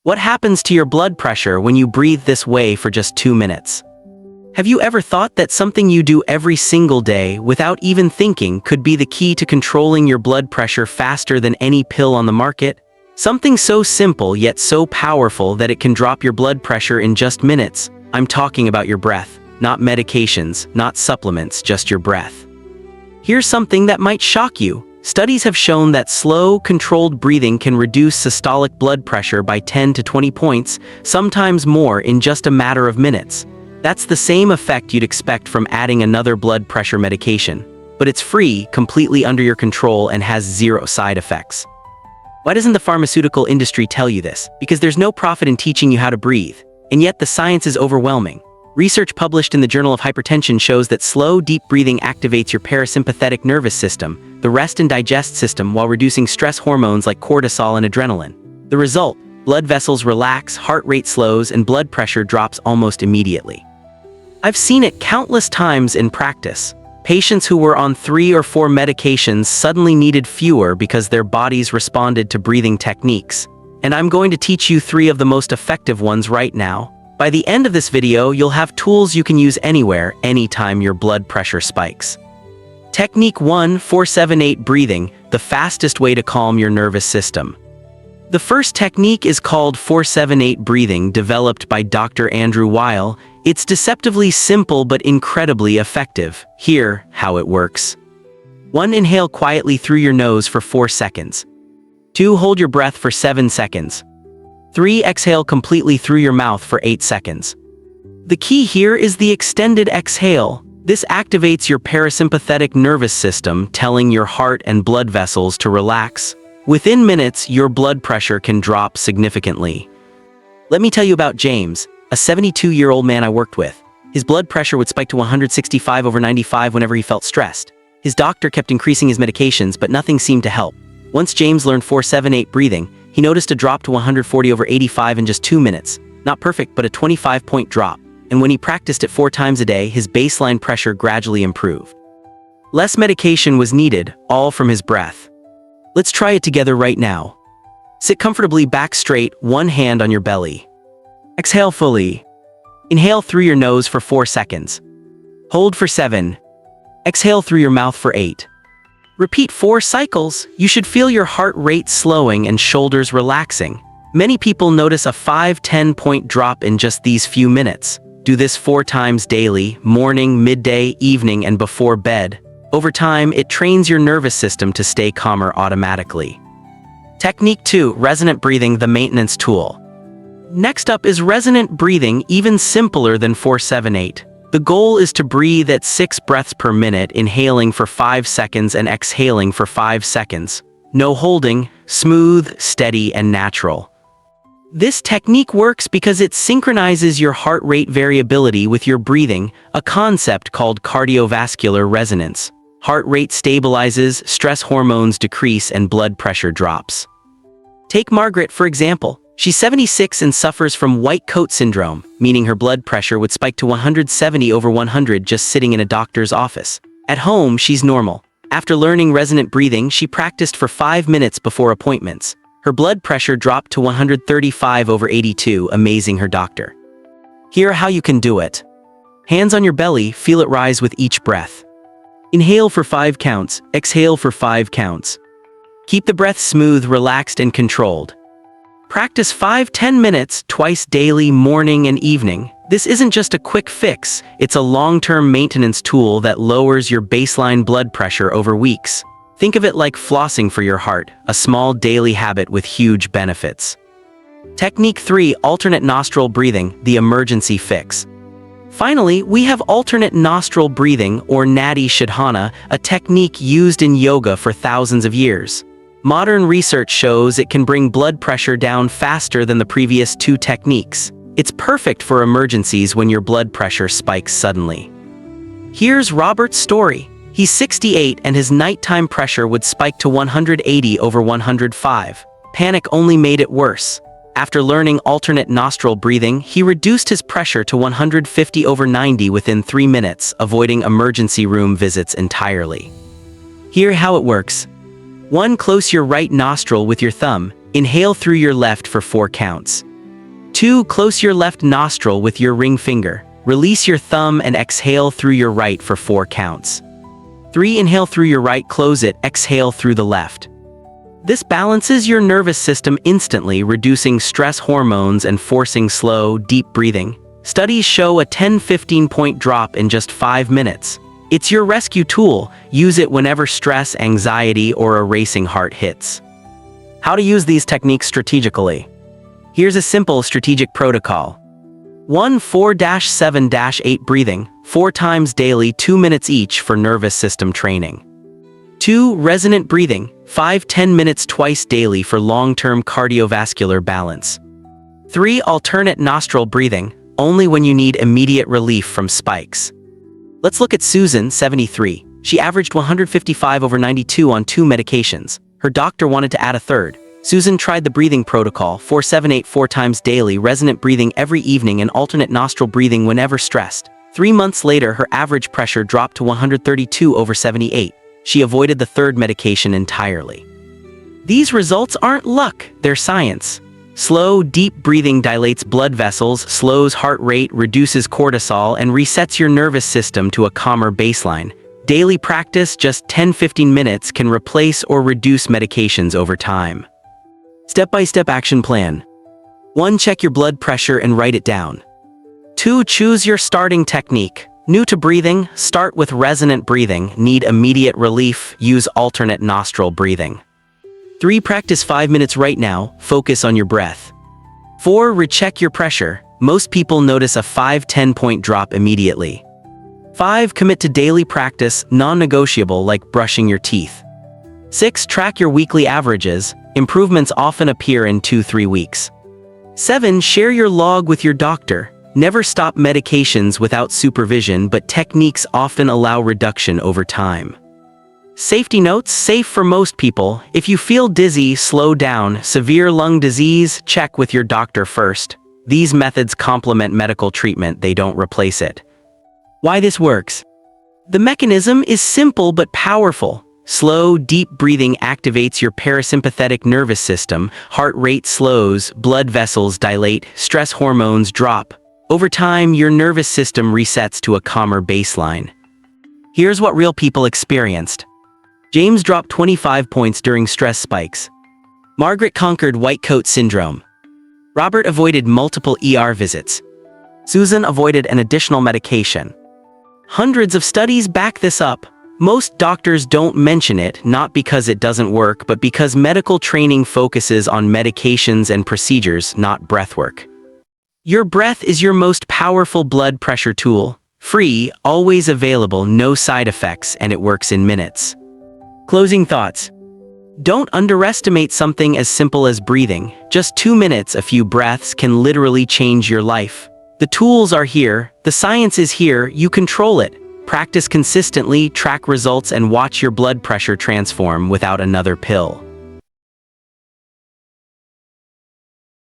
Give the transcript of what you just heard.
What happens to your blood pressure when you breathe this way for just 2 minutes? Have you ever thought that something you do every single day without even thinking could be the key to controlling your blood pressure faster than any pill on the market? Something so simple yet so powerful that it can drop your blood pressure in just minutes. I'm talking about your breath, not medications, not supplements, just your breath. Here's something that might shock you. Studies have shown that slow, controlled breathing can reduce systolic blood pressure by 10 to 20 points, sometimes more in just a matter of minutes. That's the same effect you'd expect from adding another blood pressure medication. But it's free, completely under your control, and has zero side effects. Why doesn't the pharmaceutical industry tell you this? Because there's no profit in teaching you how to breathe. And yet the science is overwhelming. Research published in the Journal of Hypertension shows that slow, deep breathing activates your parasympathetic nervous system, the rest and digest system, while reducing stress hormones like cortisol and adrenaline. The result: blood vessels relax, heart rate slows, and blood pressure drops almost immediately. I've seen it countless times in practice. Patients who were on 3 or 4 medications suddenly needed fewer because their bodies responded to breathing techniques. And I'm going to teach you 3 of the most effective ones right now. By the end of this video, you'll have tools you can use anywhere, anytime your blood pressure spikes. Technique 1: 4-7-8 breathing, the fastest way to calm your nervous system. The first technique is called 4-7-8 breathing, developed by Dr. Andrew Weil. It's deceptively simple but incredibly effective. Here, how it works. 1. Inhale quietly through your nose for 4 seconds. 2. Hold your breath for 7 seconds. 3. Exhale completely through your mouth for 8 seconds. The key here is the extended exhale. This activates your parasympathetic nervous system, telling your heart and blood vessels to relax. Within minutes, your blood pressure can drop significantly. Let me tell you about James, a 72-year-old man I worked with. His blood pressure would spike to 165/95 whenever he felt stressed. His doctor kept increasing his medications, but nothing seemed to help. Once James learned 4-7-8 breathing, he noticed a drop to 140/85 in just 2 minutes. Not perfect, but a 25-point drop. And when he practiced it 4 times a day, his baseline pressure gradually improved. Less medication was needed, all from his breath. Let's try it together right now. Sit comfortably back straight, one hand on your belly. Exhale fully. Inhale through your nose for 4 seconds. Hold for 7. Exhale through your mouth for 8. Repeat 4 cycles. You should feel your heart rate slowing and shoulders relaxing. Many people notice a 5-10 point drop in just these few minutes. Do this 4 times daily, morning, midday, evening, and before bed. Over time, it trains your nervous system to stay calmer automatically. Technique 2: resonant breathing, the maintenance tool. Next up is resonant breathing, even simpler than 4-7-8. The goal is to breathe at 6 breaths per minute, inhaling for 5 seconds and exhaling for 5 seconds. No holding, smooth, steady, and natural. This technique works because it synchronizes your heart rate variability with your breathing, a concept called cardiovascular resonance. Heart rate stabilizes, stress hormones decrease, and blood pressure drops. Take Margaret, for example. She's 76 and suffers from white coat syndrome, meaning her blood pressure would spike to 170/100 just sitting in a doctor's office. At home, she's normal. After learning resonant breathing, she practiced for 5 minutes before appointments. Her blood pressure dropped to 135/82, amazing her doctor. Here how you can do it. Hands on your belly, feel it rise with each breath. Inhale for 5 counts, exhale for 5 counts. Keep the breath smooth, relaxed, and controlled. Practice 5-10 minutes twice daily, morning and evening. This isn't just a quick fix, it's a long-term maintenance tool that lowers your baseline blood pressure over weeks. Think of it like flossing for your heart, a small daily habit with huge benefits. Technique 3: alternate nostril breathing, the emergency fix. Finally, we have alternate nostril breathing, or Nadi Shodhana, a technique used in yoga for thousands of years. Modern research shows it can bring blood pressure down faster than the previous 2 techniques. It's perfect for emergencies when your blood pressure spikes suddenly. Here's Robert's story. He's 68 and his nighttime pressure would spike to 180/105. Panic only made it worse. After learning alternate nostril breathing, he reduced his pressure to 150/90 within 3 minutes, avoiding emergency room visits entirely. Here how it works. 1. Close your right nostril with your thumb. Inhale through your left for 4 counts. 2. Close your left nostril with your ring finger. Release your thumb and exhale through your right for 4 counts. 3. Inhale through your right, close it, exhale through the left. This balances your nervous system instantly, reducing stress hormones and forcing slow, deep breathing. Studies show a 10-15 point drop in just 5 minutes. It's your rescue tool. Use it whenever stress, anxiety, or a racing heart hits. How to use these techniques strategically. Here's a simple strategic protocol. 1. 4-7-8 breathing, 4 times daily, 2 minutes each for nervous system training. 2. Resonant breathing, 5-10 minutes twice daily for long-term cardiovascular balance. 3. Alternate nostril breathing, only when you need immediate relief from spikes. Let's look at Susan, 73. She averaged 155/92 on 2 medications. Her doctor wanted to add a third. Susan tried the breathing protocol, 4-7-8 4 times daily, resonant breathing every evening and alternate nostril breathing whenever stressed. 3 months later, her average pressure dropped to 132/78. She avoided the third medication entirely. These results aren't luck, they're science. Slow, deep breathing dilates blood vessels, slows heart rate, reduces cortisol, and resets your nervous system to a calmer baseline. Daily practice, just 10-15 minutes, can replace or reduce medications over time. Step-by-step action plan. 1. Check your blood pressure and write it down. 2. Choose your starting technique. New to breathing, start with resonant breathing. Need immediate relief, use alternate nostril breathing. 3. Practice 5 minutes right now, focus on your breath. 4. Recheck your pressure. Most people notice a 5-10 point drop immediately. 5. Commit to daily practice, non-negotiable, like brushing your teeth. 6. Track your weekly averages. Improvements often appear in 2-3 weeks. 7. Share your log with your doctor. Never stop medications without supervision, but techniques often allow reduction over time. Safety notes: safe for most people. If you feel dizzy, slow down. Severe lung disease, check with your doctor first. These methods complement medical treatment, they don't replace it. Why this works? The mechanism is simple but powerful. Slow, deep breathing activates your parasympathetic nervous system, heart rate slows, blood vessels dilate, stress hormones drop. Over time, your nervous system resets to a calmer baseline. Here's what real people experienced. James dropped 25 points during stress spikes. Margaret conquered white coat syndrome. Robert avoided multiple ER visits. Susan avoided an additional medication. Hundreds of studies back this up. Most doctors don't mention it, not because it doesn't work, but because medical training focuses on medications and procedures, not breathwork. Your breath is your most powerful blood pressure tool. Free, always available, no side effects, and it works in minutes. Closing thoughts. Don't underestimate something as simple as breathing. Just 2 minutes, a few breaths can literally change your life. The tools are here, the science is here, you control it. Practice consistently, track results, and watch your blood pressure transform without another pill.